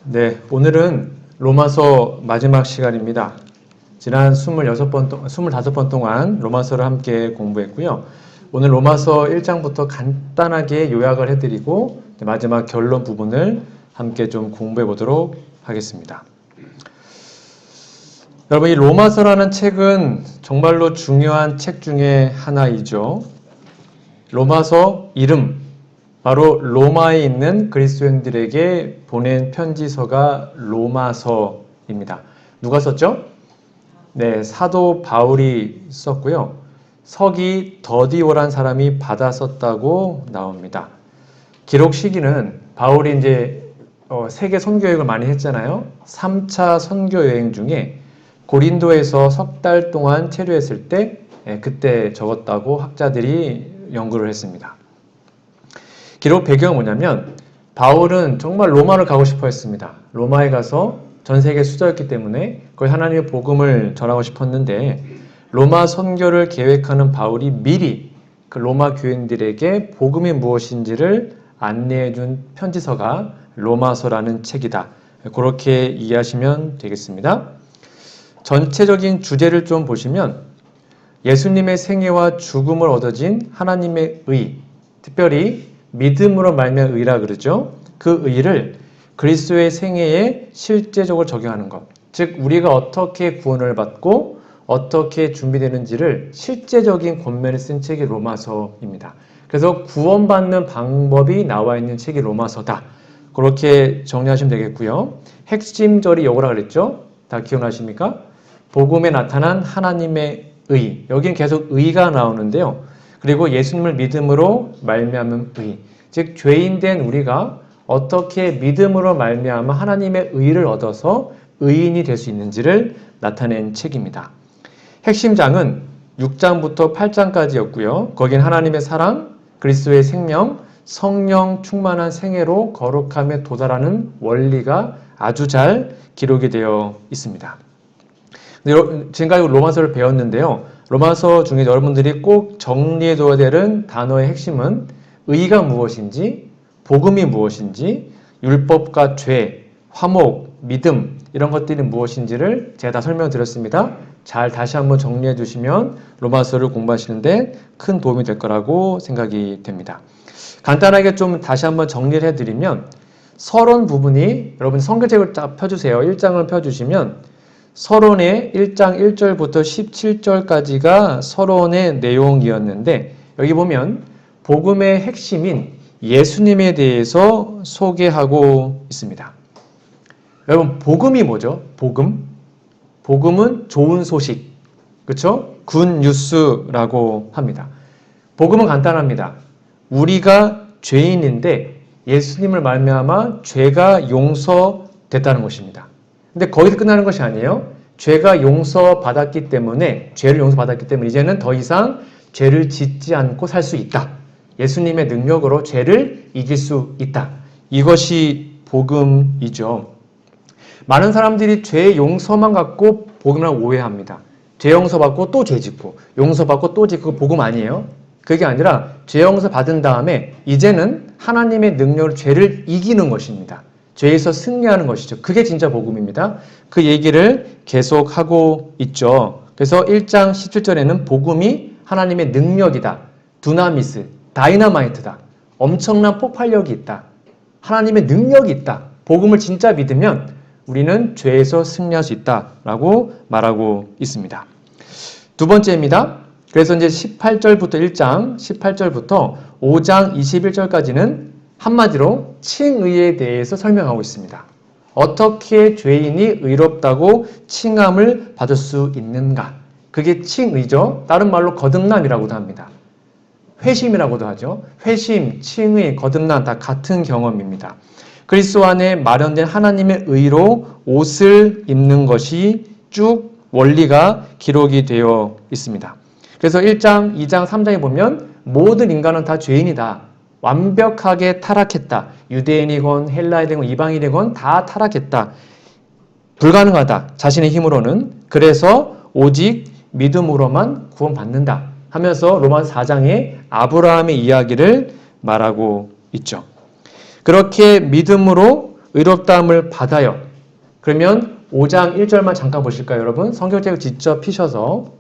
네, 오늘은 로마서 마지막 시간입니다. 지난 25번 동안 로마서를 함께 공부했고요. 오늘 로마서 1장부터 간단하게 요약을 해드리고 마지막 결론 부분을 함께 좀 공부해 보도록 하겠습니다. 여러분, 이 로마서라는 책은 정말로 중요한 책 중에 하나이죠. 로마서 이름, 바로 로마에 있는 그리스도인들에게 보낸 편지서가 로마서입니다. 누가 썼죠? 네, 사도 바울이 썼고요. 서기 더디오란 사람이 받아 썼다고 나옵니다. 기록 시기는 바울이 이제 세계 선교 여행을 많이 했잖아요. 3차 선교 여행 중에 고린도에서 석 달 동안 체류했을 때 그때 적었다고 학자들이 연구를 했습니다. 기록 배경은 뭐냐면 바울은 정말 로마를 가고 싶어 했습니다. 로마에 가서 전 세계 수도였기 때문에 거기 하나님의 복음을 전하고 싶었는데 로마 선교를 계획하는 바울이 미리 그 로마 교인들에게 복음이 무엇인지를 안내해 준 편지서가 로마서라는 책이다. 그렇게 이해하시면 되겠습니다. 전체적인 주제를 좀 보시면 예수님의 생애와 죽음을 얻어진 하나님의 의, 특별히 믿음으로 말미암은 의라 그러죠. 그 의를 그리스도의 생애에 실제적으로 적용하는 것. 즉 우리가 어떻게 구원을 받고 어떻게 준비되는지를 실제적인 권면을 쓴 책이 로마서입니다. 그래서 구원받는 방법이 나와 있는 책이 로마서다. 그렇게 정리하시면 되겠고요. 핵심절이 요거라 그랬죠. 다 기억나십니까? 복음에 나타난 하나님의 의. 여기는 계속 의가 나오는데요. 그리고 예수님을 믿음으로 말미암은 의, 즉 죄인된 우리가 어떻게 믿음으로 말미암아 하나님의 의를 얻어서 의인이 될 수 있는지를 나타낸 책입니다. 핵심장은 6장부터 8장까지였고요. 거긴 하나님의 사랑, 그리스도의 생명, 성령 충만한 생애로 거룩함에 도달하는 원리가 아주 잘 기록이 되어 있습니다. 지금까지 로마서를 배웠는데요. 로마서 중에 여러분들이 꼭 정리해둬야 되는 단어의 핵심은 의가 무엇인지, 복음이 무엇인지, 율법과 죄, 화목, 믿음 이런 것들이 무엇인지를 제가 다 설명드렸습니다. 잘 다시 한번 정리해 주시면 로마서를 공부하시는데 큰 도움이 될 거라고 생각이 됩니다. 간단하게 좀 다시 한번 정리를 해드리면 서론 부분이 여러분 성경책을 쫙 펴주세요. 1장을 펴주시면 서론의 1장 1절부터 17절까지가 서론의 내용이었는데 여기 보면 복음의 핵심인 예수님에 대해서 소개하고 있습니다. 여러분 복음이 뭐죠? 복음? 복음은 좋은 소식, 그렇죠? 굿 뉴스라고 합니다. 복음은 간단합니다. 우리가 죄인인데 예수님을 말미암아 죄가 용서됐다는 것입니다. 근데 거기서 끝나는 것이 아니에요. 죄가 용서받았기 때문에, 죄를 용서받았기 때문에 이제는 더 이상 죄를 짓지 않고 살 수 있다. 예수님의 능력으로 죄를 이길 수 있다. 이것이 복음이죠. 많은 사람들이 죄의 용서만 갖고 복음을 오해합니다. 죄 용서받고 또 죄 짓고, 용서받고 또 짓고, 복음 아니에요. 그게 아니라 죄 용서 받은 다음에 이제는 하나님의 능력으로 죄를 이기는 것입니다. 죄에서 승리하는 것이죠. 그게 진짜 복음입니다. 그 얘기를 계속하고 있죠. 그래서 1장 17절에는 복음이 하나님의 능력이다. 두나미스, 다이너마이트다. 엄청난 폭발력이 있다. 하나님의 능력이 있다. 복음을 진짜 믿으면 우리는 죄에서 승리할 수 있다라고 말하고 있습니다. 두 번째입니다. 그래서 이제 18절부터 1장 18절부터 5장 21절까지는 한마디로 칭의에 대해서 설명하고 있습니다. 어떻게 죄인이 의롭다고 칭함을 받을 수 있는가? 그게 칭의죠. 다른 말로 거듭남이라고도 합니다. 회심이라고도 하죠. 회심, 칭의, 거듭남 다 같은 경험입니다. 그리스도 안에 마련된 하나님의 의로 옷을 입는 것이 쭉 원리가 기록이 되어 있습니다. 그래서 1장, 2장, 3장에 보면 모든 인간은 다 죄인이다. 완벽하게 타락했다. 유대인이건 헬라인이건 이방인이건 다 타락했다. 불가능하다. 자신의 힘으로는. 그래서 오직 믿음으로만 구원받는다. 하면서 로마서 4장에 아브라함의 이야기를 말하고 있죠. 그렇게 믿음으로 의롭다함을 받아요. 그러면 5장 1절만 잠깐 보실까요, 여러분? 성경책을 직접 피셔서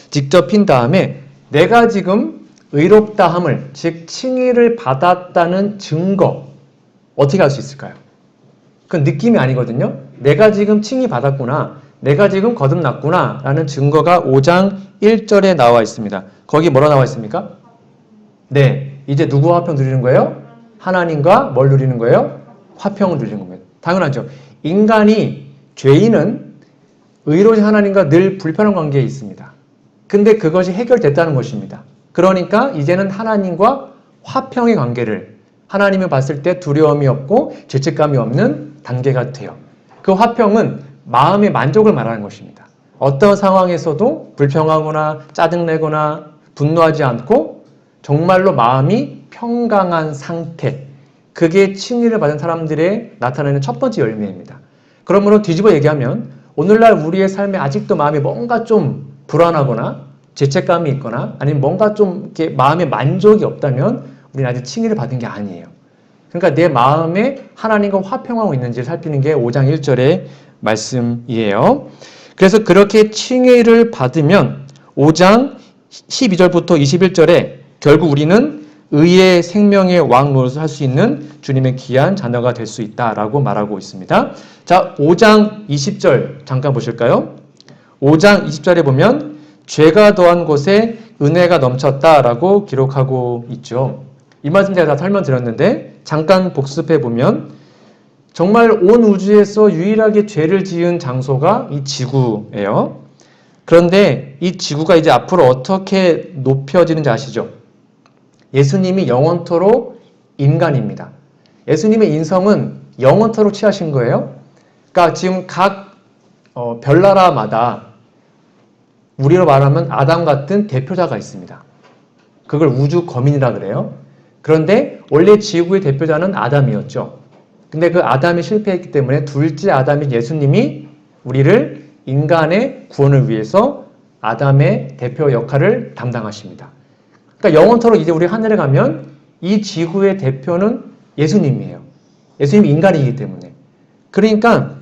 직접 핀 다음에 내가 지금 의롭다함을, 즉 칭의를 받았다는 증거 어떻게 할 수 있을까요? 그건 느낌이 아니거든요. 내가 지금 칭의 받았구나, 내가 지금 거듭났구나 라는 증거가 5장 1절에 나와 있습니다. 거기 뭐라 나와 있습니까? 네, 이제 누구와 화평 누리는 거예요? 하나님과 뭘 누리는 거예요? 화평을 누리는 겁니다. 당연하죠. 인간이, 죄인은 의로우신 하나님과 늘 불편한 관계에 있습니다. 근데 그것이 해결됐다는 것입니다. 그러니까 이제는 하나님과 화평의 관계를, 하나님을 봤을 때 두려움이 없고 죄책감이 없는 단계가 돼요. 그 화평은 마음의 만족을 말하는 것입니다. 어떤 상황에서도 불평하거나 짜증내거나 분노하지 않고 정말로 마음이 평강한 상태, 그게 칭의를 받은 사람들의 나타내는 첫 번째 열매입니다. 그러므로 뒤집어 얘기하면 오늘날 우리의 삶에 아직도 마음이 뭔가 좀 불안하거나 죄책감이 있거나 아니면 뭔가 좀 이렇게 마음에 만족이 없다면 우리는 아직 칭의를 받은 게 아니에요. 그러니까 내 마음에 하나님과 화평하고 있는지를 살피는 게 5장 1절의 말씀이에요. 그래서 그렇게 칭의를 받으면 5장 12절부터 21절에 결국 우리는 의의 생명의 왕 노릇을 할 수 있는 주님의 귀한 자녀가 될 수 있다라고 말하고 있습니다. 자, 5장 20절 잠깐 보실까요? 5장 20절에 보면 죄가 더한 곳에 은혜가 넘쳤다라고 기록하고 있죠. 이 말씀 제가 다 설명드렸는데 잠깐 복습해 보면 정말 온 우주에서 유일하게 죄를 지은 장소가 이 지구예요. 그런데 이 지구가 이제 앞으로 어떻게 높여지는지 아시죠? 예수님이 영원토록 인간입니다. 예수님의 인성은 영원토록 취하신 거예요. 그러니까 지금 각 별나라마다 우리로 말하면 아담 같은 대표자가 있습니다. 그걸 우주 거민이라 그래요. 그런데 원래 지구의 대표자는 아담이었죠. 근데 그 아담이 실패했기 때문에 둘째 아담인 예수님이 우리를 인간의 구원을 위해서 아담의 대표 역할을 담당하십니다. 그러니까 영원토록 이제 우리 하늘에 가면 이 지구의 대표는 예수님이에요. 예수님이 인간이기 때문에. 그러니까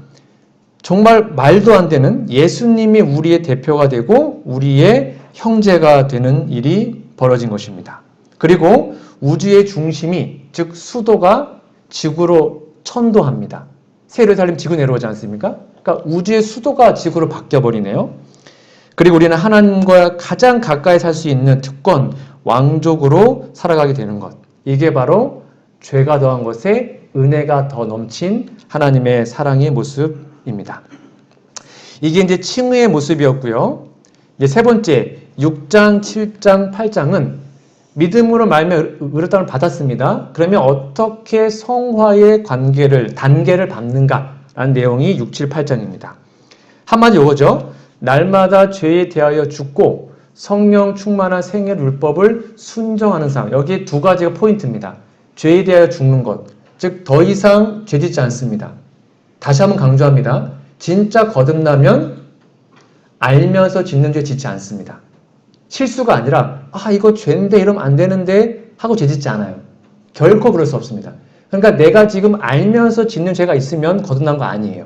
정말 말도 안 되는 예수님이 우리의 대표가 되고 우리의 형제가 되는 일이 벌어진 것입니다. 그리고 우주의 중심이, 즉 수도가 지구로 천도합니다. 새 예루살렘 지구 내려오지 않습니까? 그러니까 우주의 수도가 지구로 바뀌어버리네요. 그리고 우리는 하나님과 가장 가까이 살 수 있는 특권, 왕족으로 살아가게 되는 것. 이게 바로 죄가 더한 것에 은혜가 더 넘친 하나님의 사랑의 모습입니다. 이게 이제 칭의의 모습이었고요. 이제 세 번째, 6장, 7장, 8장은 믿음으로 말미암아 의롭다함을 받았습니다. 그러면 어떻게 성화의 단계를 밟는가라는 내용이 6, 7, 8장입니다. 한마디 이거죠. 날마다 죄에 대하여 죽고 성령 충만한 생애 율법을 순종하는 삶. 여기 두 가지가 포인트입니다. 죄에 대하여 죽는 것. 즉 더 이상 죄짓지 않습니다. 다시 한번 강조합니다. 진짜 거듭나면 알면서 짓는 죄 짓지 않습니다. 실수가 아니라 이거 죄인데 이러면 안 되는데 하고 죄 짓지 않아요. 결코 그럴 수 없습니다. 그러니까 내가 지금 알면서 짓는 죄가 있으면 거듭난 거 아니에요.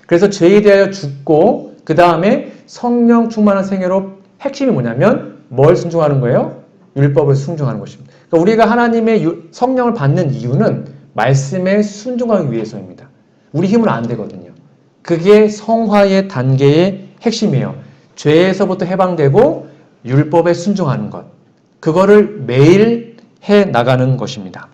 그래서 죄에 대하여 죽고 그 다음에 성령 충만한 생애로 핵심이 뭐냐면 뭘 순종하는 거예요? 율법을 순종하는 것입니다. 그러니까 우리가 하나님의 성령을 받는 이유는 말씀에 순종하기 위해서입니다. 우리 힘으로 안 되거든요. 그게 성화의 단계의 핵심이에요. 죄에서부터 해방되고 율법에 순종하는 것. 그거를 매일 해 나가는 것입니다.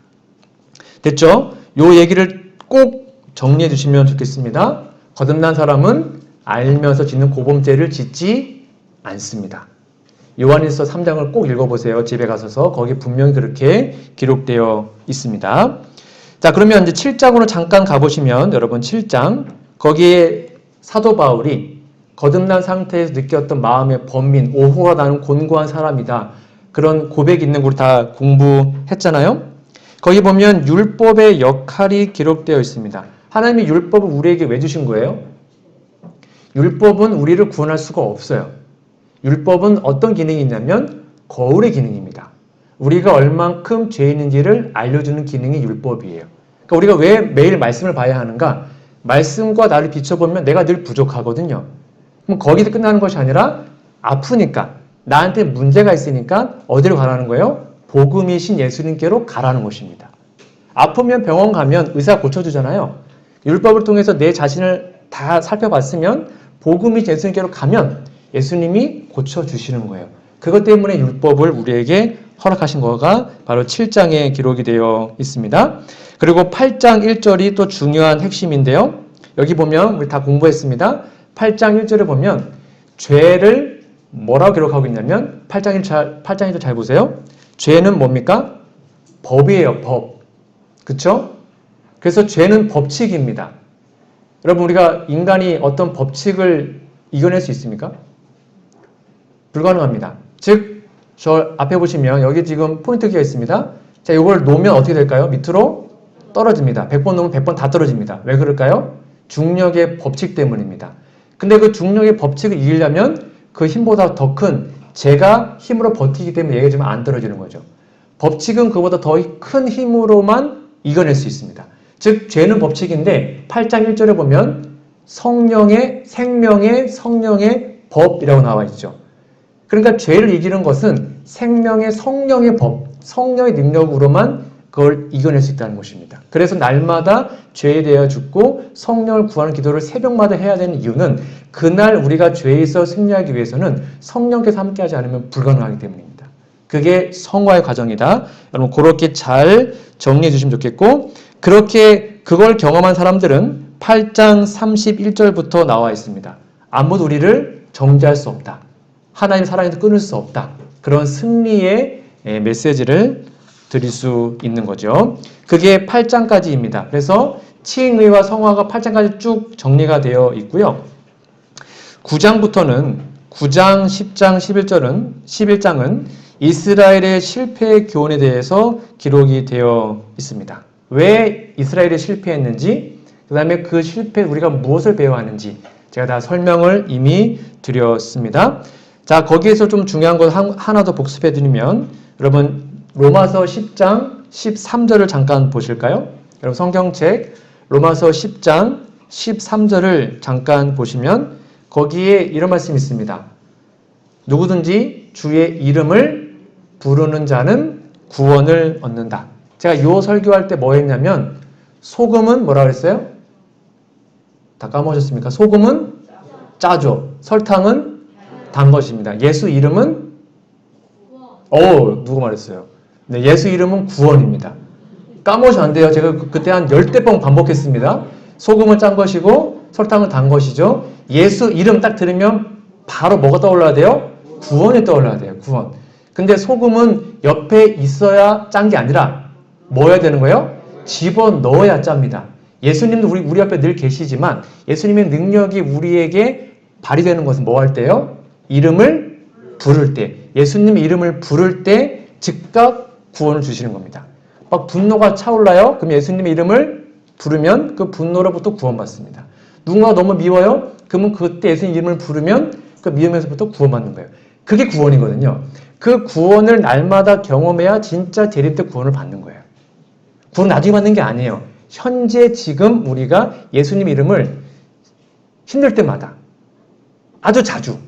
됐죠? 요 얘기를 꼭 정리해 주시면 좋겠습니다. 거듭난 사람은 알면서 짓는 고범죄를 짓지 않습니다. 요한일서 3장을 꼭 읽어보세요. 집에 가셔서 거기 분명히 그렇게 기록되어 있습니다. 자, 그러면 이제 7장으로 잠깐 가보시면 여러분 7장 거기에 사도 바울이 거듭난 상태에서 느꼈던 마음의 번민, 오호가 나는 곤고한 사람이다. 그런 고백이 있는 거 우리 다 공부했잖아요. 거기 보면 율법의 역할이 기록되어 있습니다. 하나님이 율법을 우리에게 왜 주신 거예요? 율법은 우리를 구원할 수가 없어요. 율법은 어떤 기능이 있냐면 거울의 기능입니다. 우리가 얼만큼 죄인인지를 알려주는 기능이 율법이에요. 그러니까 우리가 왜 매일 말씀을 봐야 하는가? 말씀과 나를 비춰보면 내가 늘 부족하거든요. 그럼 거기서 끝나는 것이 아니라 아프니까 나한테 문제가 있으니까 어디로 가라는 거예요? 복음이신 예수님께로 가라는 것입니다. 아프면 병원 가면 의사가 고쳐주잖아요. 율법을 통해서 내 자신을 다 살펴봤으면 복음이신 예수님께로 가면 예수님이 고쳐주시는 거예요. 그것 때문에 율법을 우리에게 허락하신 거가 바로 7장에 기록이 되어 있습니다. 그리고 8장 1절이 또 중요한 핵심인데요. 여기 보면 우리 다 공부했습니다. 8장 1절에 보면 죄를 뭐라고 기록하고 있냐면 8장 1절 잘 보세요. 죄는 뭡니까? 법이에요. 법. 그렇죠? 그래서 죄는 법칙입니다. 여러분 우리가 인간이 어떤 법칙을 이겨낼 수 있습니까? 불가능합니다. 즉, 저 앞에 보시면 여기 지금 포인트가 있습니다. 자, 이걸 놓으면 어떻게 될까요? 밑으로 떨어집니다. 100번 놓으면 100번 다 떨어집니다. 왜 그럴까요? 중력의 법칙 때문입니다. 근데 그 중력의 법칙을 이기려면 그 힘보다 더 큰 제가 힘으로 버티기 때문에 얘가 좀 안 떨어지는 거죠. 법칙은 그보다 더 큰 힘으로만 이겨낼 수 있습니다. 즉, 죄는 법칙인데 8장 1절에 보면 성령의 생명의 성령의 법이라고 나와 있죠. 그러니까 죄를 이기는 것은 생명의 성령의 법, 성령의 능력으로만 그걸 이겨낼 수 있다는 것입니다. 그래서 날마다 죄에 대하여 죽고 성령을 구하는 기도를 새벽마다 해야 되는 이유는 그날 우리가 죄에 있어 승리하기 위해서는 성령께서 함께하지 않으면 불가능하기 때문입니다. 그게 성화의 과정이다. 여러분 그렇게 잘 정리해 주시면 좋겠고, 그렇게 그걸 경험한 사람들은 8장 31절부터 나와 있습니다. 아무도 우리를 정죄할 수 없다. 하나님 사랑에서 끊을 수 없다. 그런 승리의 메시지를 드릴 수 있는 거죠. 그게 8장까지입니다. 그래서 칭의와 성화가 8장까지 쭉 정리가 되어 있고요. 9장부터는 9장, 10장, 11장은 이스라엘의 실패의 교훈에 대해서 기록이 되어 있습니다. 왜 이스라엘이 실패했는지, 그 다음에 그 실패 우리가 무엇을 배워야 하는지 제가 다 설명을 이미 드렸습니다. 자, 거기에서 좀 중요한 것 하나 더 복습해 드리면, 여러분 로마서 10장 13절을 잠깐 보실까요? 여러분 성경책 로마서 10장 13절을 잠깐 보시면 거기에 이런 말씀이 있습니다. 누구든지 주의 이름을 부르는 자는 구원을 얻는다. 제가 이 설교할 때 뭐 했냐면 소금은 뭐라 그랬어요? 다 까먹으셨습니까? 소금은 짜죠. 설탕은 단 것입니다. 예수 이름은 누구 말했어요? 네, 예수 이름은 구원입니다. 까먹으시면 안 돼요. 제가 그때 한 10대 번 반복했습니다. 소금은 짠 것이고 설탕은 단 것이죠. 예수 이름 딱 들으면 바로 뭐가 떠올라야 돼요? 구원이 떠올라야 돼요. 구원. 근데 소금은 옆에 있어야 짠 게 아니라 뭐 해야 되는 거예요? 집어넣어야 짭니다. 예수님도 우리 앞에 늘 계시지만 예수님의 능력이 우리에게 발휘되는 것은 뭐 할 때요? 이름을 부를 때. 예수님의 이름을 부를 때 즉각 구원을 주시는 겁니다. 막 분노가 차올라요? 그럼 예수님의 이름을 부르면 그 분노로부터 구원받습니다. 누군가 너무 미워요? 그러면 그때 예수님 이름을 부르면 그 미움에서부터 구원받는 거예요. 그게 구원이거든요. 그 구원을 날마다 경험해야 진짜 재림 때 구원을 받는 거예요. 구원 나중에 받는 게 아니에요. 현재 지금 우리가 예수님 이름을 힘들 때마다 아주 자주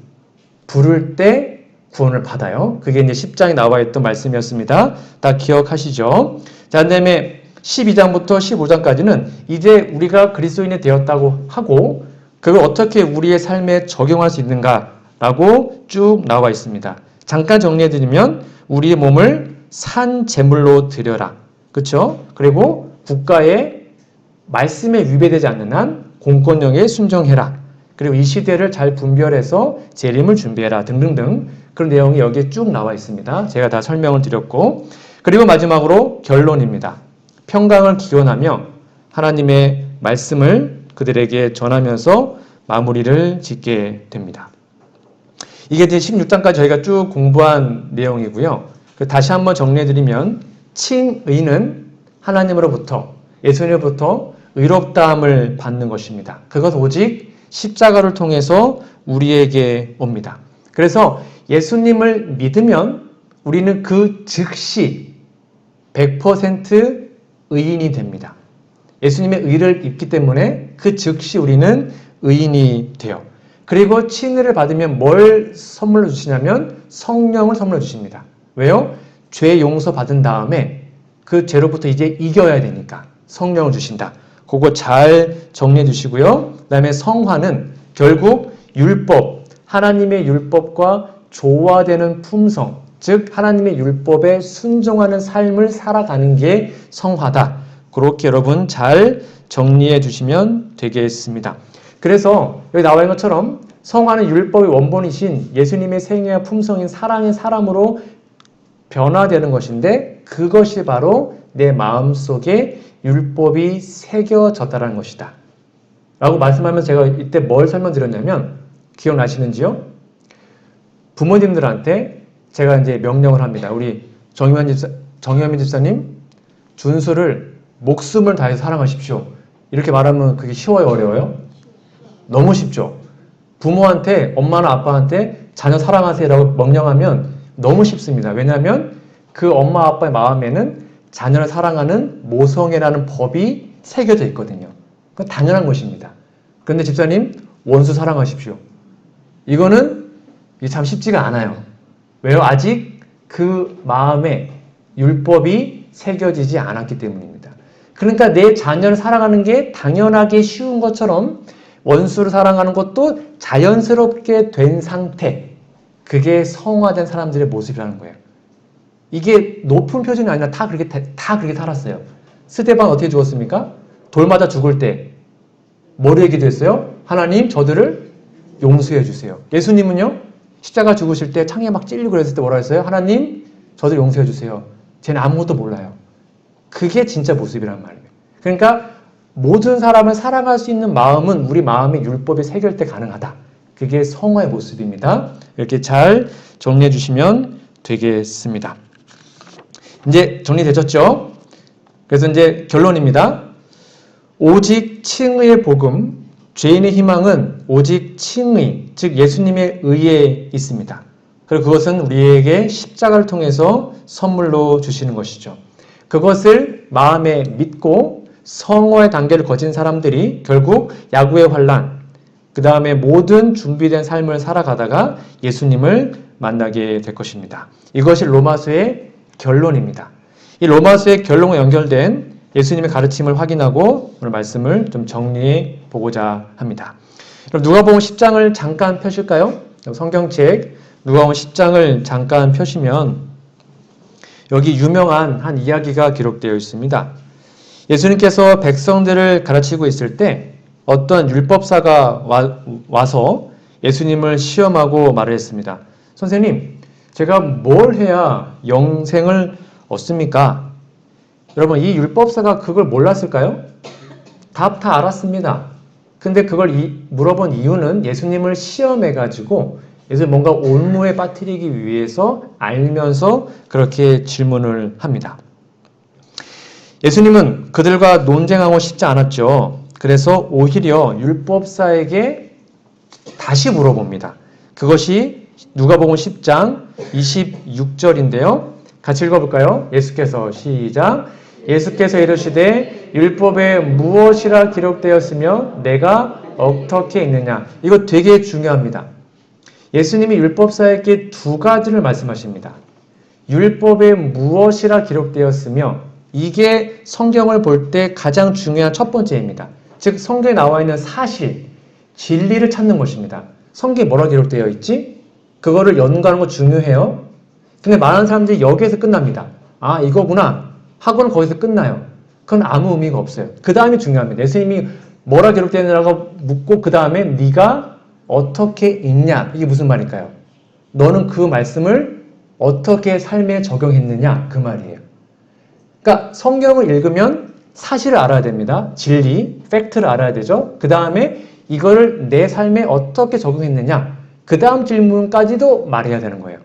부를 때 구원을 받아요. 그게 이제 10장에 나와 있던 말씀이었습니다. 다 기억하시죠? 자, 그 다음에 12장부터 15장까지는 이제 우리가 그리스도인이 되었다고 하고 그걸 어떻게 우리의 삶에 적용할 수 있는가라고 쭉 나와 있습니다. 잠깐 정리해드리면 우리의 몸을 산 제물로 드려라. 그렇죠? 그리고 국가의 말씀에 위배되지 않는 한 공권력에 순종해라. 그리고 이 시대를 잘 분별해서 재림을 준비해라 등등등 그런 내용이 여기에 쭉 나와 있습니다. 제가 다 설명을 드렸고, 그리고 마지막으로 결론입니다. 평강을 기원하며 하나님의 말씀을 그들에게 전하면서 마무리를 짓게 됩니다. 이게 이제 16장까지 저희가 쭉 공부한 내용이고요. 다시 한번 정리해드리면 칭의는 하나님으로부터 예수님으로부터 의롭다함을 받는 것입니다. 그것 오직 십자가를 통해서 우리에게 옵니다. 그래서 예수님을 믿으면 우리는 그 즉시 100% 의인이 됩니다. 예수님의 의를 입기 때문에 그 즉시 우리는 의인이 돼요. 그리고 칭의를 받으면 뭘 선물로 주시냐면 성령을 선물로 주십니다. 왜요? 죄 용서 받은 다음에 그 죄로부터 이제 이겨야 되니까 성령을 주신다. 그거 잘 정리해 주시고요. 그 다음에 성화는 결국 율법, 하나님의 율법과 조화되는 품성, 즉 하나님의 율법에 순종하는 삶을 살아가는 게 성화다. 그렇게 여러분 잘 정리해 주시면 되겠습니다. 그래서 여기 나와 있는 것처럼 성화는 율법의 원본이신 예수님의 생애와 품성인 사랑의 사람으로 변화되는 것인데 그것이 바로 내 마음속에 율법이 새겨졌다는 것이다. 라고 말씀하면서 제가 이때 뭘 설명드렸냐면 기억나시는지요? 부모님들한테 제가 이제 명령을 합니다. 우리 정현민 집사님 준수를 목숨을 다해서 사랑하십시오. 이렇게 말하면 그게 쉬워요, 어려워요? 너무 쉽죠. 부모한테, 엄마나 아빠한테 자녀 사랑하세요라고 명령하면 너무 쉽습니다. 왜냐하면 그 엄마 아빠의 마음에는 자녀를 사랑하는 모성애라는 법이 새겨져 있거든요. 그건 당연한 것입니다. 그런데 집사님, 원수 사랑하십시오. 이거는 참 쉽지가 않아요. 왜요? 아직 그 마음에 율법이 새겨지지 않았기 때문입니다. 그러니까 내 자녀를 사랑하는 게 당연하게 쉬운 것처럼 원수를 사랑하는 것도 자연스럽게 된 상태, 그게 성화된 사람들의 모습이라는 거예요. 이게 높은 표준이 아니라 다 그렇게 살았어요. 스데반 어떻게 죽었습니까? 돌 맞아 죽을 때 뭐를 기도했어요? 하나님 저들을 용서해 주세요. 예수님은요? 십자가 죽으실 때 창에 막 찔리고 그랬을 때 뭐라 했어요? 하나님 저들 용서해 주세요. 쟤는 아무것도 몰라요. 그게 진짜 모습이란 말이에요. 그러니까 모든 사람을 사랑할 수 있는 마음은 우리 마음에 율법이 새길 때 가능하다. 그게 성화의 모습입니다. 이렇게 잘 정리해 주시면 되겠습니다. 이제 정리되셨죠? 그래서 이제 결론입니다. 오직 칭의의 복음, 죄인의 희망은 오직 칭의, 즉 예수님의 의에 있습니다. 그리고 그것은 우리에게 십자가를 통해서 선물로 주시는 것이죠. 그것을 마음에 믿고 성화의 단계를 거친 사람들이 결국 야구의 환란, 그 다음에 모든 준비된 삶을 살아가다가 예수님을 만나게 될 것입니다. 이것이 로마서의 결론입니다. 이 로마서의 결론과 연결된 예수님의 가르침을 확인하고 오늘 말씀을 좀 정리해 보고자 합니다. 그럼 누가복음 10장을 잠깐 펴실까요? 성경책 누가복음 10장을 잠깐 펴시면 여기 유명한 한 이야기가 기록되어 있습니다. 예수님께서 백성들을 가르치고 있을 때 어떤 율법사가 와서 예수님을 시험하고 말을 했습니다. 선생님, 제가 뭘 해야 영생을 얻습니까? 여러분, 이 율법사가 그걸 몰랐을까요? 답 다 알았습니다. 근데 그걸 물어본 이유는 예수님을 시험해가지고 예수님 뭔가 올무에 빠뜨리기 위해서 알면서 그렇게 질문을 합니다. 예수님은 그들과 논쟁하고 싶지 않았죠. 그래서 오히려 율법사에게 다시 물어봅니다. 그것이 누가복음 10장 26절인데요. 같이 읽어볼까요? 예수께서 시작. 예수께서 이르시되 율법에 무엇이라 기록되었으며 내가 어떻게 읽느냐. 이거 되게 중요합니다. 예수님이 율법사에게 두 가지를 말씀하십니다. 율법에 무엇이라 기록되었으며 이게 성경을 볼 때 가장 중요한 첫 번째입니다. 즉 성경에 나와 있는 사실, 진리를 찾는 것입니다. 성경에 뭐라 기록되어 있지? 그거를 연구하는 거 중요해요. 근데 많은 사람들이 여기에서 끝납니다. 아, 이거구나 하고는 거기서 끝나요. 그건 아무 의미가 없어요. 그 다음이 중요합니다. 예수님이 뭐라 기록되느라고 묻고 그 다음에 네가 어떻게 읽냐? 이게 무슨 말일까요? 너는 그 말씀을 어떻게 삶에 적용했느냐? 그 말이에요. 그러니까 성경을 읽으면 사실을 알아야 됩니다. 진리, 팩트를 알아야 되죠. 그 다음에 이거를 내 삶에 어떻게 적용했느냐? 그 다음 질문까지도 말해야 되는 거예요.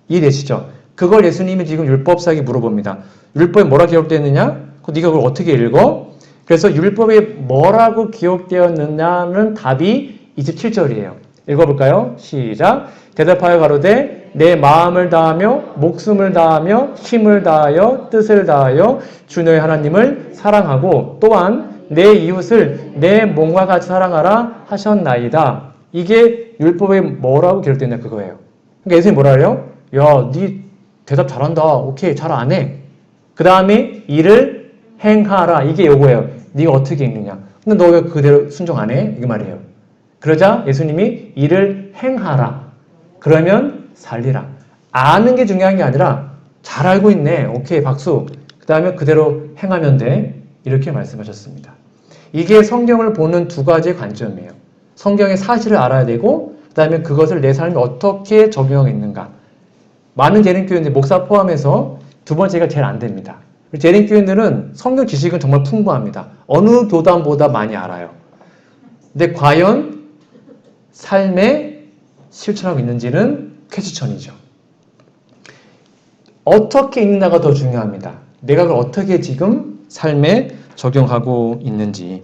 이해되시죠? 그걸 예수님이 지금 율법사에게 물어봅니다. 율법에 뭐라 기록되어 있느냐? 네가 그걸 어떻게 읽어? 그래서 율법에 뭐라고 기록되었느냐는 답이 27절이에요. 읽어볼까요? 시작. 대답하여 가로되 내 마음을 다하며 목숨을 다하며 힘을 다하여 뜻을 다하여 주 너의 하나님을 사랑하고 또한 내 이웃을 내 몸과 같이 사랑하라 하셨나이다. 이게 율법에 뭐라고 기록되어 있냐 그거예요. 그러니까 예수님이 뭐라 그래요? 야, 네 대답 잘한다. 오케이, 잘 안 해. 그 다음에 이를 행하라. 이게 요거예요. 네가 어떻게 읽느냐. 근데 너 왜 그대로 순종 안 해? 이게 말이에요. 그러자 예수님이 이를 행하라. 그러면 살리라. 아는 게 중요한 게 아니라 잘 알고 있네. 오케이, 박수. 그 다음에 그대로 행하면 돼. 이렇게 말씀하셨습니다. 이게 성경을 보는 두 가지의 관점이에요. 성경의 사실을 알아야 되고 그 다음에 그것을 내 삶에 어떻게 적용하고 있는가. 많은 재림교회인들 목사 포함해서 두 번째가 제일 안 됩니다. 재림교회인들은 성경 지식은 정말 풍부합니다. 어느 교단보다 많이 알아요. 근데 과연 삶에 실천하고 있는지는 쾌추천이죠. 어떻게 읽는가가 더 중요합니다. 내가 그걸 어떻게 지금 삶에 적용하고 있는지.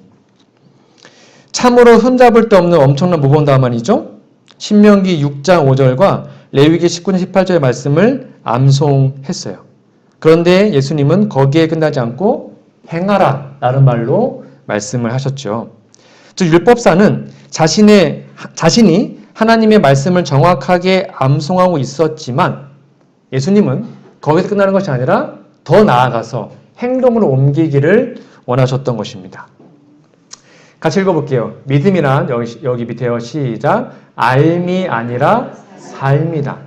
참으로 흠잡을 데 없는 엄청난 모범답안이죠. 신명기 6장 5절과 레위기 19장 18절의 말씀을 암송했어요. 그런데 예수님은 거기에 끝나지 않고 행하라 라는 말로 말씀을 하셨죠. 즉 율법사는 자신이 하나님의 말씀을 정확하게 암송하고 있었지만 예수님은 거기서 끝나는 것이 아니라 더 나아가서 행동으로 옮기기를 원하셨던 것입니다. 같이 읽어볼게요. 믿음이란 여기 밑에요. 시작. 알미 아니라 삶이다.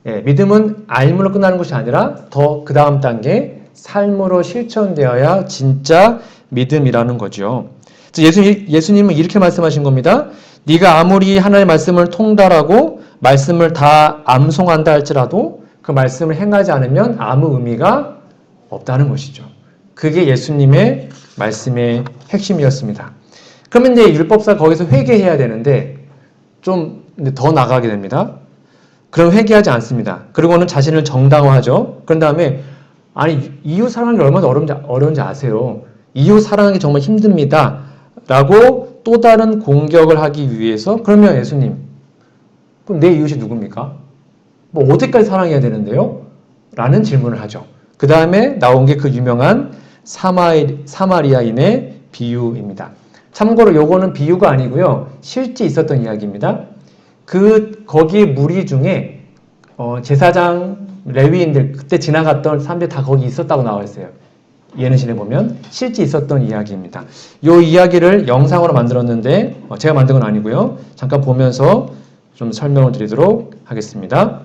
예, 믿음은 알므로 끝나는 것이 아니라 더 그 다음 단계 삶으로 실천되어야 진짜 믿음이라는 거죠. 예수님은 이렇게 말씀하신 겁니다. 네가 아무리 하나님의 말씀을 통달하고 말씀을 다 암송한다 할지라도 그 말씀을 행하지 않으면 아무 의미가 없다는 것이죠. 그게 예수님의 말씀의 핵심이었습니다. 그러면 이제 율법사 거기서 회개해야 되는데 좀 더 나가게 됩니다. 그럼 회개하지 않습니다. 그리고는 자신을 정당화하죠. 그런 다음에 아니 이웃 사랑하는 게 얼마나 어려운지 아세요. 이웃 사랑하기 정말 힘듭니다. 라고 또 다른 공격을 하기 위해서 그러면 예수님 그럼 내 이웃이 누굽니까? 뭐 어디까지 사랑해야 되는데요? 라는 질문을 하죠. 그 다음에 나온 게 그 유명한 사마리아인의 비유입니다. 참고로 요거는 비유가 아니고요. 실제 있었던 이야기입니다. 거기 무리 중에 제사장, 레위인들 그때 지나갔던 사람들이 다 거기 있었다고 나와 있어요. 예능신에 보면 실제 있었던 이야기입니다. 이 이야기를 영상으로 만들었는데 제가 만든 건 아니고요. 잠깐 보면서 좀 설명을 드리도록 하겠습니다.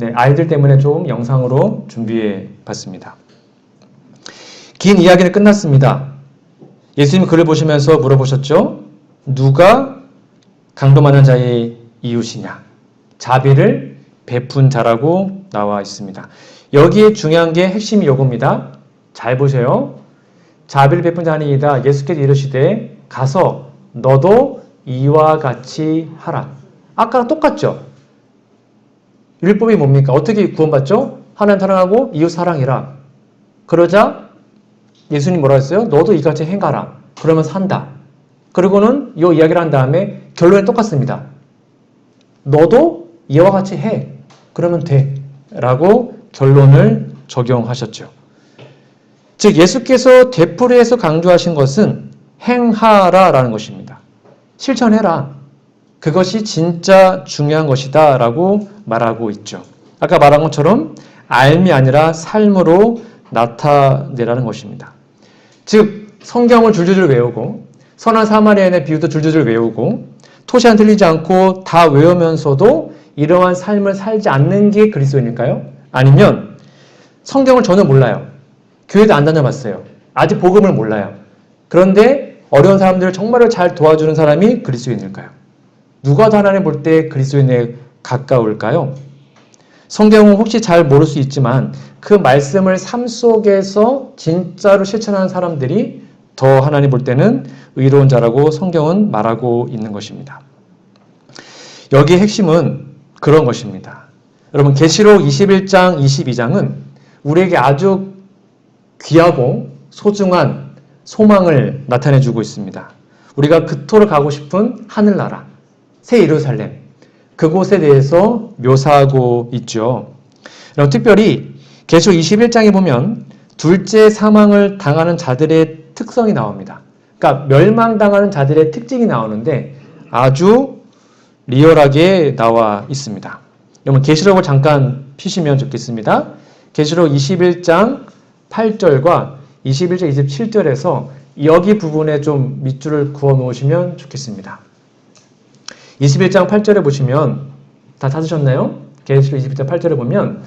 네, 아이들 때문에 좀 영상으로 준비해 봤습니다. 긴 이야기는 끝났습니다. 예수님이 글을 보시면서 물어보셨죠? 누가 강도 많은 자의 이웃이냐? 자비를 베푼 자라고 나와 있습니다. 여기에 중요한 게 핵심이 요겁니다. 잘 보세요. 자비를 베푼 자는 이다. 예수께서 이르시되 가서 너도 이와 같이 하라. 아까랑 똑같죠? 율법이 뭡니까? 어떻게 구원받죠? 하나님 사랑하고 이웃 사랑해라. 그러자 예수님 뭐라 했어요? 너도 이같이 행하라. 그러면 산다. 그리고는 이 이야기를 한 다음에 결론이 똑같습니다. 너도 이와 같이 해. 그러면 돼. 라고 결론을 적용하셨죠. 즉 예수께서 되풀이해서 강조하신 것은 행하라 라는 것입니다. 실천해라. 그것이 진짜 중요한 것이다 라고 말하고 있죠. 아까 말한 것처럼 알미 아니라 삶으로 나타내라는 것입니다. 즉 성경을 줄줄줄 외우고 선한 사마리아인의 비유도 줄줄줄 외우고 토시 안 틀리지 않고 다 외우면서도 이러한 삶을 살지 않는 게 그리스도인일까요? 아니면 성경을 전혀 몰라요. 교회도 안 다녀봤어요. 아직 복음을 몰라요. 그런데 어려운 사람들을 정말로 잘 도와주는 사람이 그리스도인일까요? 누가 더 하나님 볼 때 그리스도인에 가까울까요? 성경은 혹시 잘 모를 수 있지만 그 말씀을 삶 속에서 진짜로 실천하는 사람들이 더 하나님 볼 때는 의로운 자라고 성경은 말하고 있는 것입니다. 여기의 핵심은 그런 것입니다. 여러분 계시록 21장, 22장은 우리에게 아주 귀하고 소중한 소망을 나타내주고 있습니다. 우리가 그토록 가고 싶은 하늘나라, 새 예루살렘, 그곳에 대해서 묘사하고 있죠. 그럼 특별히 계시록 21장에 보면 둘째 사망을 당하는 자들의 특성이 나옵니다. 그러니까 멸망당하는 자들의 특징이 나오는데 아주 리얼하게 나와 있습니다. 여러분 계시록을 잠깐 피시면 좋겠습니다. 계시록 21장 8절과 21절 27절에서 여기 부분에 좀 밑줄을 그어 놓으시면 좋겠습니다. 21장 8절에 보시면 다 찾으셨나요? 계시록 21장 8절에 보면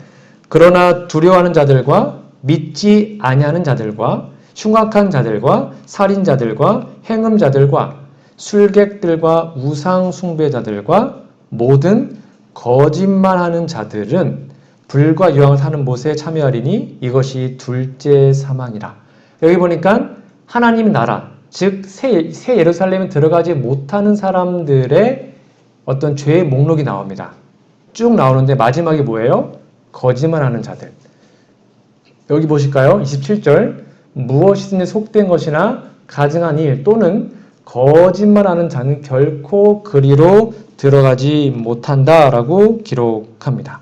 그러나 두려워하는 자들과 믿지 아니하는 자들과 흉악한 자들과 살인자들과 행음자들과 술객들과 우상 숭배자들과 모든 거짓말하는 자들은 불과 유황을 사는 못에 참여하리니 이것이 둘째 사망이라. 여기 보니까 하나님 나라, 즉 새 예루살렘에 들어가지 못하는 사람들의 어떤 죄의 목록이 나옵니다. 쭉 나오는데 마지막에 뭐예요? 거짓말하는 자들. 여기 보실까요? 27절 무엇이든지 속된 것이나 가증한 일 또는 거짓말하는 자는 결코 그리로 들어가지 못한다라고 기록합니다.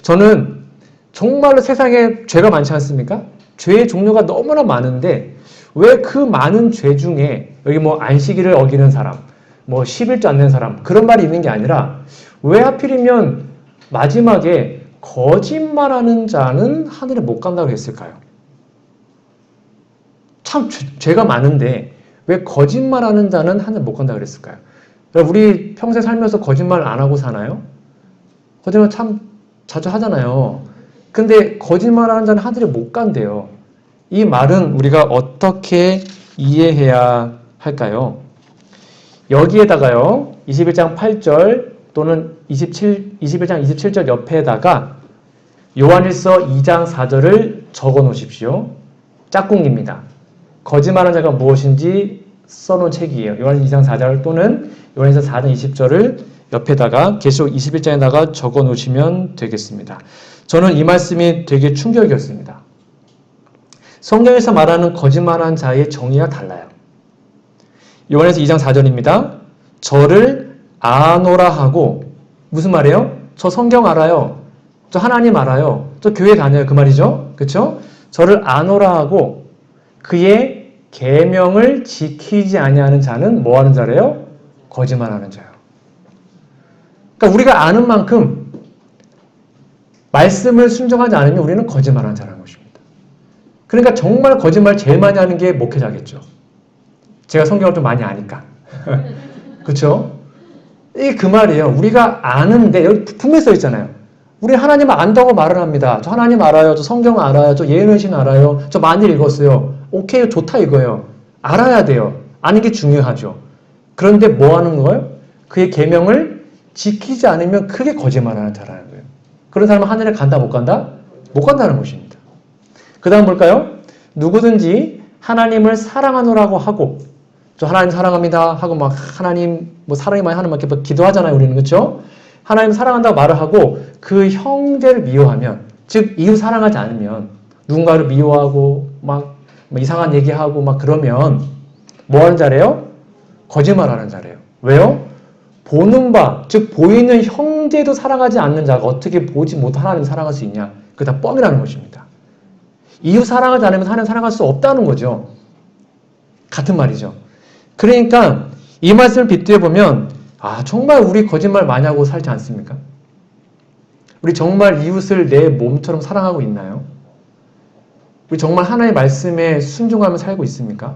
저는 정말로 세상에 죄가 많지 않습니까? 죄의 종류가 너무나 많은데 왜 그 많은 죄 중에 여기 뭐 안식일을 어기는 사람, 뭐 11조 안 내는 사람 그런 말이 있는 게 아니라 왜 하필이면 마지막에 거짓말하는 자는 하늘에 못 간다고 했을까요? 참 죄가 많은데 왜 거짓말하는 자는 하늘 못 간다고 그랬을까요? 우리 평생 살면서 거짓말 안 하고 사나요? 거짓말 참 자주 하잖아요. 근데 거짓말하는 자는 하늘에 못 간대요. 이 말은 우리가 어떻게 이해해야 할까요? 여기에다가요. 21장 8절 또는 21장 27절 옆에다가 요한일서 2장 4절을 적어 놓으십시오. 짝꿍입니다. 거짓말하는 자가 무엇인지 써놓은 책이에요. 요한 2장 4절 또는 요한일서 4장 20절을 옆에다가 계시록 21장에다가 적어 놓으시면 되겠습니다. 저는 이 말씀이 되게 충격이었습니다. 성경에서 말하는 거짓말한 자의 정의가 달라요. 요한에서 2장 4절입니다. 저를 아노라 하고 무슨 말이에요? 저 성경 알아요. 저 하나님 알아요. 저 교회 다녀요. 그 말이죠. 그렇죠? 저를 아노라 하고 그의 계명을 지키지 아니하는 자는 뭐 하는 자래요? 거짓말하는 자예요. 그러니까 우리가 아는 만큼 말씀을 순종하지 않으면 우리는 거짓말하는 자라는 것입니다. 그러니까 정말 거짓말 제일 많이 하는 게 목회자겠죠. 제가 성경을 좀 많이 아니까. 그렇죠? 이게 그 말이에요. 우리가 아는데 여기 분명히 써 있잖아요. 우리 하나님 안다고 말을 합니다. 저 하나님 알아요. 저 성경 알아요. 저 예언의 알아요. 저 많이 읽었어요. 오케이, 좋다 이거예요. 알아야 돼요. 아는 게 중요하죠. 그런데 뭐 하는 거예요? 그의 계명을 지키지 않으면 크게 거짓말하는 자라는 거예요. 그런 사람은 하늘에 간다 못 간다? 못 간다는 것입니다. 그 다음 볼까요? 누구든지 하나님을 사랑하노라고 하고 저 하나님 사랑합니다 하고 막 하나님 뭐 사랑이 많이 하는 막 이렇게 기도하잖아요. 우리는 그렇죠? 하나님 사랑한다고 말을 하고 그 형제를 미워하면 즉 이웃 사랑하지 않으면 누군가를 미워하고 막 이상한 얘기하고 막 그러면 뭐 하는 자래요? 거짓말하는 자래요. 왜요? 보는 바, 즉 보이는 형제도 사랑하지 않는 자가 어떻게 보지 못한 하나님 사랑할 수 있냐? 그게 다 뻥이라는 것입니다. 이웃 사랑하지 않으면 하나님 사랑할 수 없다는 거죠. 같은 말이죠. 그러니까 이 말씀을 빗대어 보면 정말 우리 거짓말 많이 하고 살지 않습니까? 우리 정말 이웃을 내 몸처럼 사랑하고 있나요? 우리 정말 하나님의 말씀에 순종하며 살고 있습니까?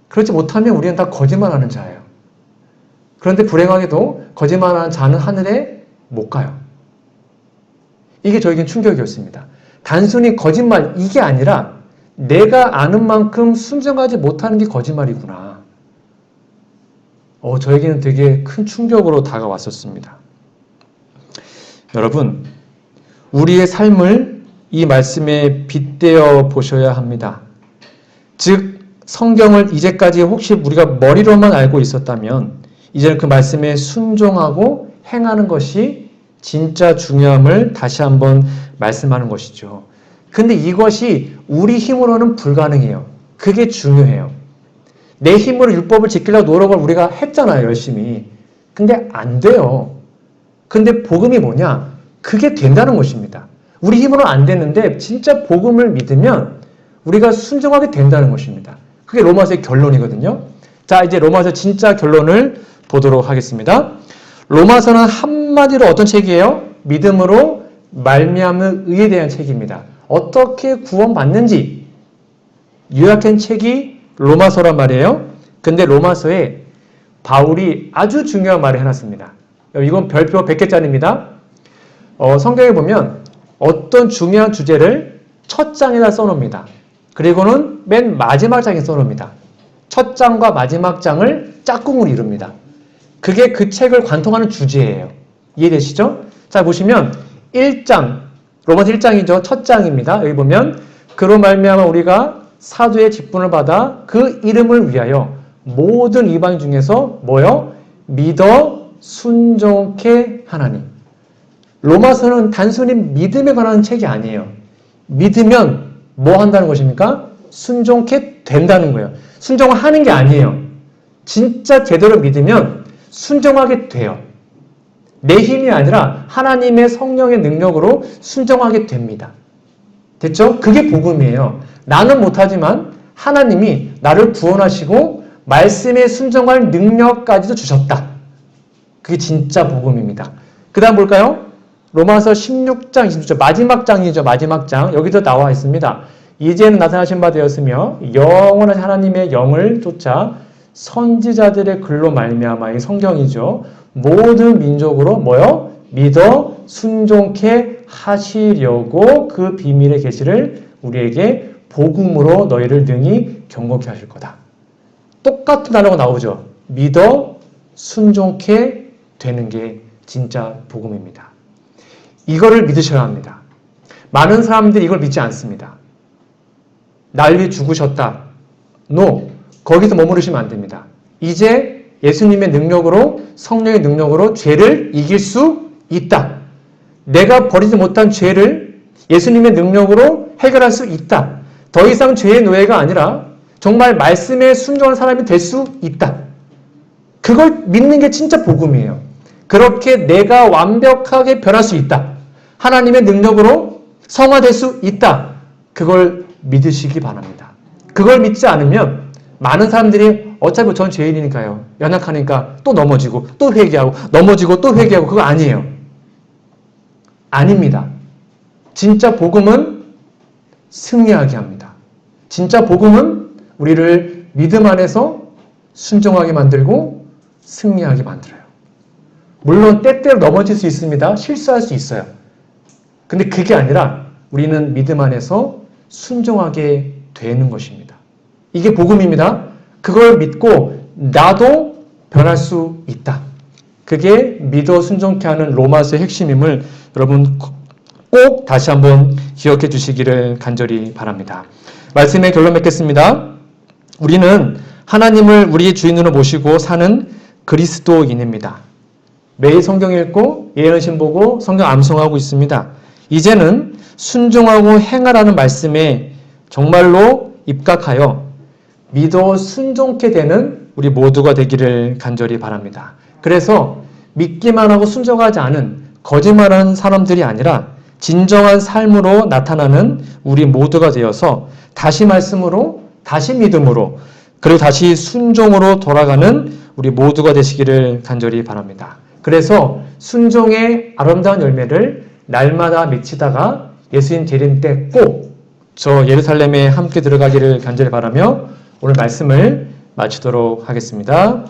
그렇지 못하면 우리는 다 거짓말하는 자예요. 그런데 불행하게도 거짓말하는 자는 하늘에 못 가요. 이게 저에겐 충격이었습니다. 단순히 거짓말 이게 아니라 내가 아는 만큼 순종하지 못하는 게 거짓말이구나. 저에게는 되게 큰 충격으로 다가왔었습니다. 여러분, 우리의 삶을 이 말씀에 빗대어 보셔야 합니다. 즉, 성경을 이제까지 혹시 우리가 머리로만 알고 있었다면 이제는 그 말씀에 순종하고 행하는 것이 진짜 중요함을 다시 한번 말씀하는 것이죠. 근데 이것이 우리 힘으로는 불가능해요. 그게 중요해요. 내 힘으로 율법을 지키려고 노력을 우리가 했잖아요, 열심히. 근데 안 돼요. 근데 복음이 뭐냐? 그게 된다는 것입니다. 우리 힘으로는 안 되는데 진짜 복음을 믿으면 우리가 순종하게 된다는 것입니다. 그게 로마서의 결론이거든요. 자, 이제 로마서 진짜 결론을 보도록 하겠습니다. 로마서는 한마디로 어떤 책이에요? 믿음으로 말미암는 의에 대한 책입니다. 어떻게 구원받는지 요약한 책이 로마서란 말이에요. 근데 로마서에 바울이 아주 중요한 말을 해놨습니다. 이건 별표 100개짜리입니다. 성경에 보면 어떤 중요한 주제를 첫 장에다 써놓습니다. 그리고는 맨 마지막 장에 써놓습니다. 첫 장과 마지막 장을 짝꿍으로 이룹니다. 그게 그 책을 관통하는 주제예요. 이해되시죠? 자, 보시면 1장, 로마서 1장이죠. 첫 장입니다. 여기 보면 그로 말미암아 우리가 사도의 직분을 받아 그 이름을 위하여 모든 이방 중에서 뭐요? 믿어 순종케 하나니. 로마서는 단순히 믿음에 관한 책이 아니에요. 믿으면 뭐 한다는 것입니까? 순종케 된다는 거예요. 순종을 하는 게 아니에요. 진짜 제대로 믿으면 순종하게 돼요. 내 힘이 아니라 하나님의 성령의 능력으로 순종하게 됩니다. 됐죠? 그게 복음이에요. 나는 못하지만 하나님이 나를 구원하시고 말씀에 순종할 능력까지도 주셨다. 그게 진짜 복음입니다. 그 다음 볼까요? 로마서 16장 26절 마지막 장이죠. 마지막 장. 여기도 나와 있습니다. 이제는 나타나신 바 되었으며 영원한 하나님의 영을 쫓아 선지자들의 글로 말미암아 이 성경이죠. 모든 민족으로 뭐요? 믿어 순종케 하시려고 그 비밀의 계시를 우리에게 복음으로 너희를 능히 경고케 하실 거다. 똑같은 단어가 나오죠. 믿어 순종케 되는 게 진짜 복음입니다. 이거를 믿으셔야 합니다. 많은 사람들이 이걸 믿지 않습니다. 날 위해 죽으셨다. No. 거기서 머무르시면 안 됩니다. 이제 예수님의 능력으로 성령의 능력으로 죄를 이길 수 있다. 내가 버리지 못한 죄를 예수님의 능력으로 해결할 수 있다. 더 이상 죄의 노예가 아니라 정말 말씀에 순종하는 사람이 될 수 있다. 그걸 믿는 게 진짜 복음이에요. 그렇게 내가 완벽하게 변할 수 있다. 하나님의 능력으로 성화될 수 있다. 그걸 믿으시기 바랍니다. 그걸 믿지 않으면 많은 사람들이 어차피 전 죄인이니까요. 연약하니까 또 넘어지고 또 회개하고 넘어지고 또 회개하고 그거 아니에요. 아닙니다. 진짜 복음은 승리하게 합니다. 진짜 복음은 우리를 믿음 안에서 순종하게 만들고 승리하게 만들어요. 물론 때때로 넘어질 수 있습니다. 실수할 수 있어요. 근데 그게 아니라 우리는 믿음 안에서 순종하게 되는 것입니다. 이게 복음입니다. 그걸 믿고 나도 변할 수 있다. 그게 믿어 순종케 하는 로마서의 핵심임을 여러분 꼭 다시 한번 기억해 주시기를 간절히 바랍니다. 말씀의 결론 맺겠습니다. 우리는 하나님을 우리의 주인으로 모시고 사는 그리스도인입니다. 매일 성경 읽고 예언신 보고 성경 암송하고 있습니다. 이제는 순종하고 행하라는 말씀에 정말로 입각하여 믿어 순종케 되는 우리 모두가 되기를 간절히 바랍니다. 그래서 믿기만 하고 순종하지 않은 거짓말하는 사람들이 아니라 진정한 삶으로 나타나는 우리 모두가 되어서 다시 말씀으로, 다시 믿음으로, 그리고 다시 순종으로 돌아가는 우리 모두가 되시기를 간절히 바랍니다. 그래서 순종의 아름다운 열매를 날마다 맺히다가 예수님 재림 때 꼭 저 예루살렘에 함께 들어가기를 간절히 바라며 오늘 말씀을 마치도록 하겠습니다.